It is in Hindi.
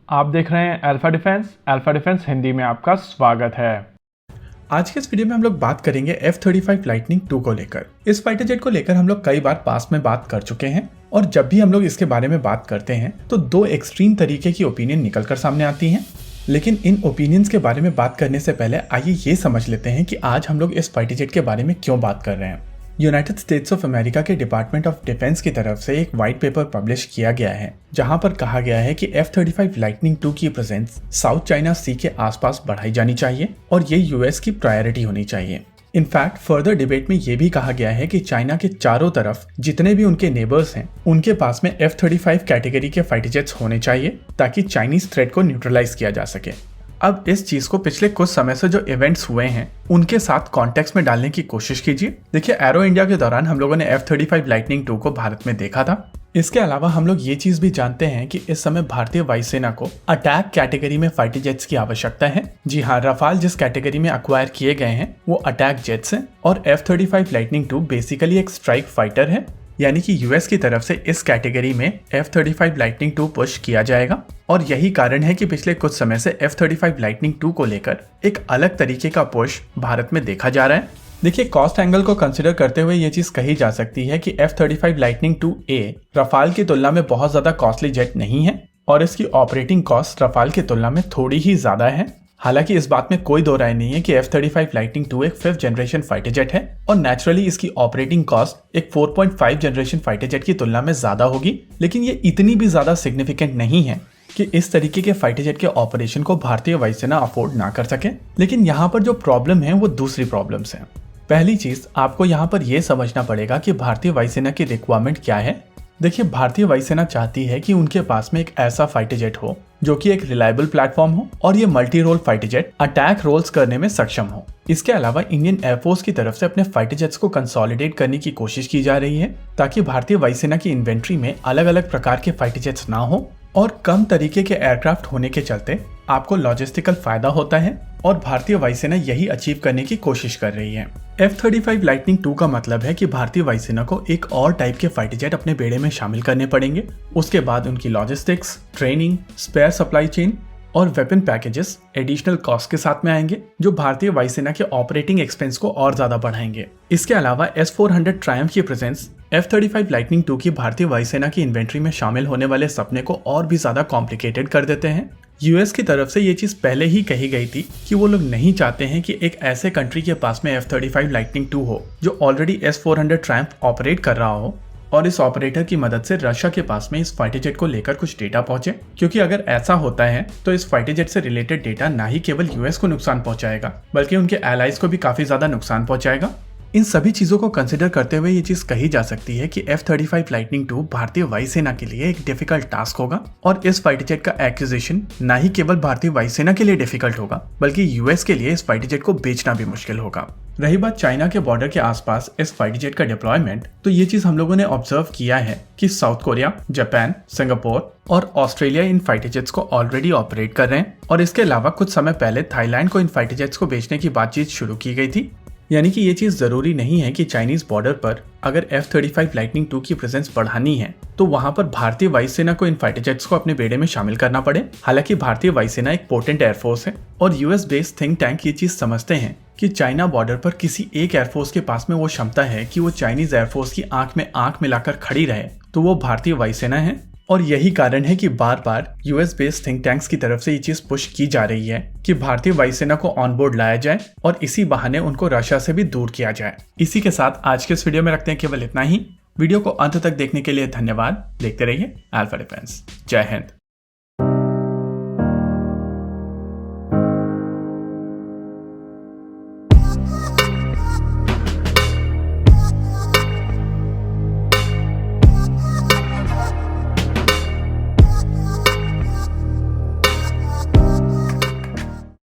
आप देख रहे हैं अल्फा डिफेंस हिंदी में आपका स्वागत है। आज के इस वीडियो में हम लोग बात करेंगे F-35 लाइटनिंग 2 को लेकर। इस फाइटर जेट को लेकर हम लोग कई बार पास्ट में बात कर चुके हैं और जब भी हम लोग इसके बारे में बात करते हैं तो दो एक्सट्रीम तरीके की ओपिनियन निकलकर सामने आती हैं। लेकिन इन ओपिनियंस के बारे में बात करने से पहले आइए ये समझ लेते हैं कि आज हम लोग इस फाइटर जेट के बारे में क्यों बात कर रहे हैं। यूनाइटेड स्टेट्स ऑफ अमेरिका के डिपार्टमेंट ऑफ डिफेंस की तरफ से एक वाइट पेपर पब्लिश किया गया है जहां पर कहा गया है कि F-35 लाइटनिंग 2 की प्रेजेंस साउथ चाइना सी के आसपास बढ़ाई जानी चाहिए और ये यूएस की प्रायोरिटी होनी चाहिए। इनफैक्ट फर्दर डिबेट में ये भी कहा गया है कि चाइना के चारों तरफ जितने भी उनके नेबर्स हैं उनके पास में F-35 कैटेगरी के फाइटर जेट्स होने चाहिए ताकि चाइनीज थ्रेट को न्यूट्रलाइज किया जा सके। अब इस चीज को पिछले कुछ समय से जो इवेंट्स हुए हैं उनके साथ कॉन्टेक्स्ट में डालने की कोशिश कीजिए। देखिए, एरो इंडिया के दौरान हम लोगों ने F-35 लाइटनिंग 2 को भारत में देखा था। इसके अलावा हम लोग ये चीज भी जानते हैं कि इस समय भारतीय वायुसेना को अटैक कैटेगरी में फाइटर जेट्स की आवश्यकता है। जी हाँ, रफाल जिस कैटेगरी में अक्वायर किए गए हैं वो अटैक जेट्स हैं और F-35 लाइटनिंग 2 बेसिकली एक स्ट्राइक फाइटर है, यानी कि यूएस की तरफ से इस कैटेगरी में F-35 लाइटनिंग 2 पुश किया जाएगा। और यही कारण है कि पिछले कुछ समय से F-35 लाइटनिंग 2 को लेकर एक अलग तरीके का पुश भारत में देखा जा रहा है। देखिए, कॉस्ट एंगल को कंसिडर करते हुए ये चीज कही जा सकती है कि F-35 लाइटनिंग 2A रफाल की तुलना में बहुत ज्यादा कॉस्टली जेट नहीं है और इसकी ऑपरेटिंग कॉस्ट रफाल की तुलना में थोड़ी ही ज्यादा है। हालांकि इस बात में कोई दो राय नहीं है कि F-35 लाइटनिंग 2 एक 5th जनरेशन फाइटर जेट है और नेचुरली इसकी ऑपरेटिंग कॉस्ट एक 4.5 जनरेशन फाइटर जेट की तुलना में ज्यादा होगी, लेकिन ये इतनी भी ज्यादा सिग्निफिकेंट नहीं है कि इस तरीके के फाइटर जेट के ऑपरेशन को भारतीय वायुसेना अफोर्ड ना कर सके। लेकिन यहाँ पर जो प्रॉब्लम है वो दूसरी प्रॉब्लम्स हैं। पहली चीज, आपको यहाँ पर यह समझना पड़ेगा कि भारतीय वायुसेना की रिक्वायरमेंट क्या है। देखिए, भारतीय वायुसेना चाहती है कि उनके पास में एक ऐसा फाइटर जेट हो जो कि एक रिलायबल प्लेटफॉर्म हो और ये multi role fighter jet attack roles करने में सक्षम हो। इसके अलावा इंडियन एयरफोर्स की तरफ से अपने फाइटर जेट्स को कंसोलिडेट करने की कोशिश की जा रही है ताकि भारतीय वायुसेना की इन्वेंट्री में अलग अलग प्रकार के फाइटर जेट्स ना हो और कम तरीके के एयरक्राफ्ट होने के चलते आपको लॉजिस्टिकल फायदा होता है और भारतीय वायुसेना यही अचीव करने की कोशिश कर रही है। F-35 लाइटनिंग 2 का मतलब है कि भारतीय वायुसेना को एक और टाइप के फाइटर जेट अपने बेड़े में शामिल करने पड़ेंगे। उसके बाद उनकी logistics, training, spare supply chain और वेपन पैकेजेस एडिशनल कॉस्ट के साथ में आएंगे जो भारतीय वायुसेना के ऑपरेटिंग एक्सपेंस को और ज्यादा बढ़ाएंगे। इसके अलावा S-400 ट्रायम्फ की प्रेजेंस F-35 लाइटनिंग 2 की भारतीय वायुसेना की इन्वेंट्री में शामिल होने वाले सपने को और भी ज्यादा कॉम्प्लिकेटेड कर देते हैं। यूएस की तरफ से ये चीज पहले ही कही गई थी कि वो लोग नहीं चाहते हैं कि एक ऐसे कंट्री के पास में F-35 लाइटनिंग 2 हो जो ऑलरेडी S-400 ट्रायम्फ ऑपरेट कर रहा हो और इस ऑपरेटर की मदद से रशिया के पास में इस फाइटर जेट को लेकर कुछ डेटा पहुंचे, क्योंकि अगर ऐसा होता है तो इस फाइटर जेट से रिलेटेड डेटा ना ही केवल यूएस को नुकसान पहुंचाएगा बल्कि उनके एलाइज को भी काफी ज्यादा नुकसान पहुंचाएगा। इन सभी चीजों को कंसिडर करते हुए ये चीज कही जा सकती है कि F-35 लाइटनिंग 2 भारतीय वायुसेना के लिए एक डिफिकल्ट टास्क होगा और इस फाइटर जेट का एक्विजिशन ना ही केवल भारतीय वायुसेना के लिए डिफिकल्ट होगा बल्कि यूएस के लिए इस फाइटर जेट को बेचना भी मुश्किल होगा। रही बात चाइना के बॉर्डर के आसपास इस फाइटर जेट का डिप्लॉयमेंट, तो ये चीज हम लोगों ने ऑब्जर्व किया है कि साउथ कोरिया, जापान, सिंगापुर और ऑस्ट्रेलिया इन फाइटर जेट्स को ऑलरेडी ऑपरेट कर रहे हैं और इसके अलावा कुछ समय पहले थाईलैंड को इन फाइटर जेट्स को बेचने की बातचीत शुरू की गई थी। यानी कि ये चीज जरूरी नहीं है कि चाइनीज बॉर्डर पर अगर F-35 लाइटनिंग 2 की प्रेजेंस बढ़ानी है तो वहां पर भारतीय वायुसेना को इन फाइटर जेट्स को अपने बेड़े में शामिल करना पड़े। हालांकि भारतीय वायुसेना एक पोटेंट एयरफोर्स है और यूएस बेस्ड थिंक टैंक ये चीज समझते हैं कि चाइना बॉर्डर पर किसी एक एयरफोर्स के पास में वो क्षमता है कि वो चाइनीज एयरफोर्स की आंख में आंख मिलाकर खड़ी रहे, तो वो भारतीय वायुसेना है। और यही कारण है कि बार बार यूएस बेस्ड थिंक टैंक्स की तरफ से ये चीज पुश की जा रही है कि भारतीय वायुसेना को ऑन बोर्ड लाया जाए और इसी बहाने उनको रशिया से भी दूर किया जाए। इसी के साथ आज के इस वीडियो में रखते हैं केवल इतना ही। वीडियो को अंत तक देखने के लिए धन्यवाद। देखते रहिए अल्फा डिफेंस। जय हिंद।